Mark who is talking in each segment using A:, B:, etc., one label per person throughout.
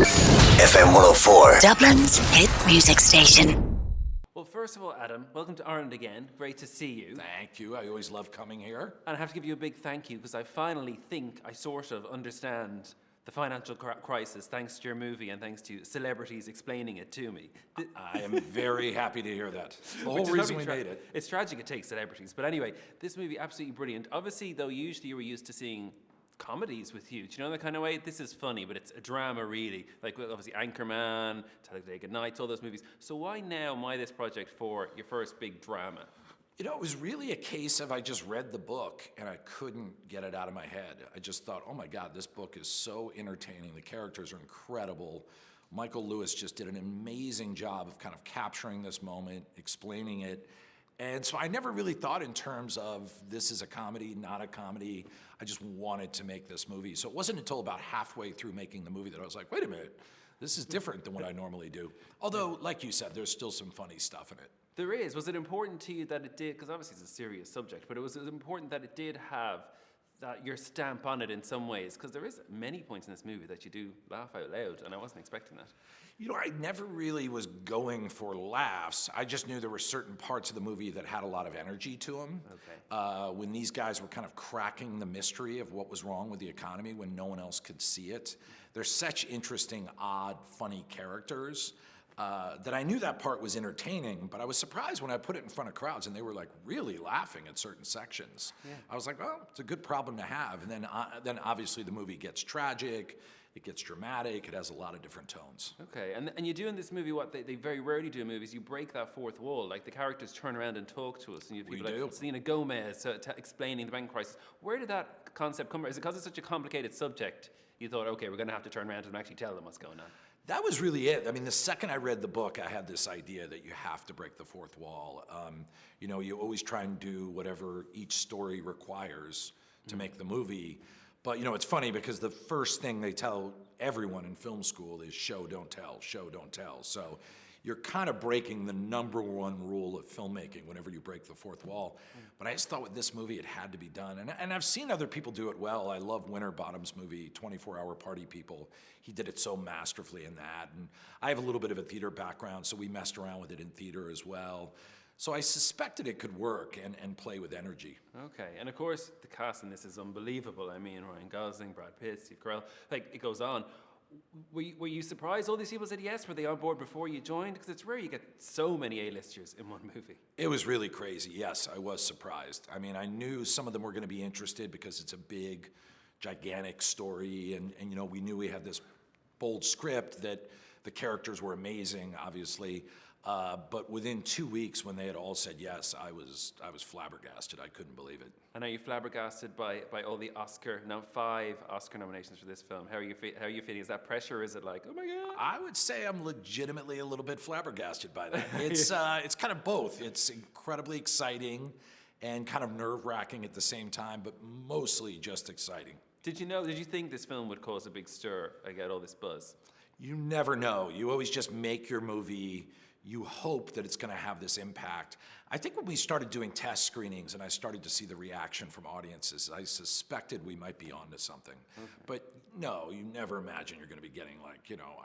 A: FM104.
B: Dublin's hit music station.
C: Well, first of all, Adam, welcome to Ireland again. Great to see you.
D: Thank you. I always love coming here.
C: And I have to give you a big thank you because I finally think I sort of understand the financial crisis thanks to your movie and thanks to celebrities explaining it to me.
D: I am very happy to hear that. The whole
C: Which is
D: reason
C: probably
D: we made it.
C: It's tragic it takes celebrities. But anyway, this movie, absolutely brilliant. Obviously, though, usually you were used to seeing comedies with you. Do you know that kind of way? This is funny, but it's a drama, really. Like, obviously, Anchorman, Talladega Nights, all those movies. So why now, this project for your first big drama?
D: You know, it was really a case of I just read the book and I couldn't get it out of my head. I just thought, oh my God, this book is so entertaining. The characters are incredible. Michael Lewis just did an amazing job of kind of capturing this moment, explaining it. And so I never really thought in terms of this is a comedy, not a comedy. I just wanted to make this movie. So it wasn't until about halfway through making the movie that I was like, wait a minute, this is different than what I normally do. Although, like you said, there's still some funny stuff in it.
C: There is. Was it important to you that it did, because obviously it's a serious subject, but it was important that it did have your stamp on it in some ways? Because there is many points in this movie that you do laugh out loud, and I wasn't expecting that.
D: You know, I never really was going for laughs. I just knew there were certain parts of the movie that had a lot of energy to them.
C: Okay.
D: When these guys were kind of cracking the mystery of what was wrong with the economy when no one else could see it. They're such interesting, odd, funny characters. That I knew that part was entertaining, but I was surprised when I put it in front of crowds and they were like really laughing at certain sections.
C: Yeah.
D: I was like, well, it's a good problem to have. And then obviously the movie gets tragic, it gets dramatic, it has a lot of different tones.
C: Okay, and you do in this movie what they very rarely do in movies. You break that fourth wall. Like the characters turn around and talk to us, and you have people like Selena Gomez explaining the bank crisis. Where did that concept come from? Is it because it's such a complicated subject? You thought, okay, we're going to have to turn around to them and actually tell them what's going on.
D: That was really it. I mean, the second I read the book, I had this idea that you have to break the fourth wall. You know, you always try and do whatever each story requires to make the movie. But, you know, it's funny because the first thing they tell everyone in film school is show, don't tell, show, don't tell. So you're kind of breaking the number one rule of filmmaking whenever you break the fourth wall. But I just thought with this movie, it had to be done. And I've seen other people do it well. I love Winterbottom's movie, 24-Hour Party People. He did it so masterfully in that. And I have a little bit of a theater background, so we messed around with it in theater as well. So I suspected it could work and play with energy.
C: Okay, and of course, the cast in this is unbelievable. I mean, Ryan Gosling, Brad Pitt, Steve Carell, like, it goes on. Were you surprised all these people said yes? Were they on board before you joined? Because it's rare you get so many A-listers in one movie.
D: It was really crazy. Yes, I was surprised. I mean, I knew some of them were going to be interested because it's a big, gigantic story. And you know, we knew we had this bold script that the characters were amazing, obviously. But within 2 weeks, when they had all said yes, I was flabbergasted. I couldn't believe it.
C: And are you flabbergasted by all the 5 Oscar nominations for this film? How are you feeling? Is that pressure? Is it like, oh my God?
D: I would say I'm legitimately a little bit flabbergasted by that. It's kind of both. It's incredibly exciting and kind of nerve-wracking at the same time, but mostly just exciting.
C: Did you think this film would cause a big stir, get all this buzz?
D: You never know. You always just make your movie. You hope that it's going to have this impact. I think when we started doing test screenings and I started to see the reaction from audiences, I suspected we might be onto something. Okay. But no, you never imagine you're going to be getting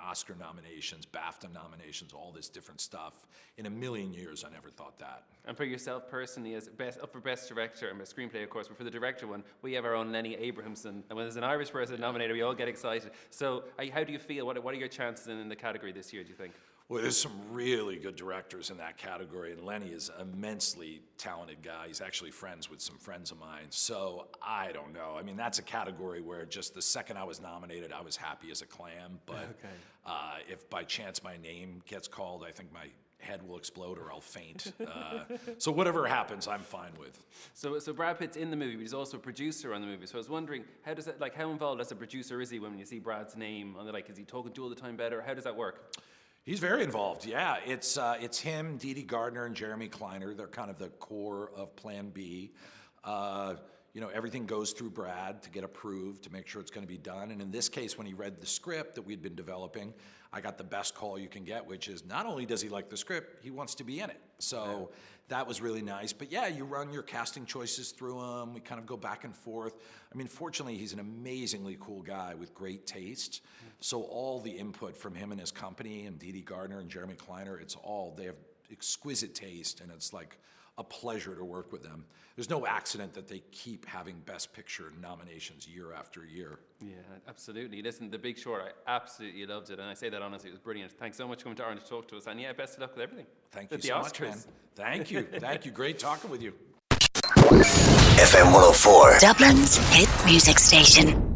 D: Oscar nominations, BAFTA nominations, all this different stuff. In a million years, I never thought that.
C: And for yourself personally, as up for Best Director and Best Screenplay, of course, but for the director one, we have our own Lenny Abrahamson. And when there's an Irish person nominated, we all get excited. So how do you feel? What are your chances in the category this year, do you think?
D: Well, there's some really good directors in that category, and Lenny is an immensely talented guy. He's actually friends with some friends of mine, so I don't know. I mean, that's a category where just the second I was nominated, I was happy as a clam, but okay. If by chance my name gets called, I think my head will explode or I'll faint. So whatever happens, I'm fine with.
C: So Brad Pitt's in the movie, but he's also a producer on the movie. So I was wondering, how involved as a producer is he when you see Brad's name on is he talking to you all the time better? How does that work?
D: He's very involved, yeah. It's him, Dee Dee Gardner, and Jeremy Kleiner. They're kind of the core of Plan B. everything goes through Brad to get approved, to make sure it's going to be done. And in this case, when he read the script that we'd been developing, I got the best call you can get, which is not only does he like the script, he wants to be in it. So that was really nice. But yeah, you run your casting choices through him. We kind of go back and forth. I mean, fortunately, he's an amazingly cool guy with great taste. So all the input from him and his company, and Dee Dee Gardner and Jeremy Kleiner, they have exquisite taste, and it's like a pleasure to work with them. There's no accident that they keep having Best Picture nominations year after year.
C: Yeah, absolutely. Listen, The Big Short, I absolutely loved it, and I say that honestly, it was brilliant. Thanks so much for coming to Ireland to talk to us, and yeah, best of luck with everything.
D: Thank you so much, man. Thank you. Thank you. Great talking with you.
B: FM 104, Dublin's hit music station.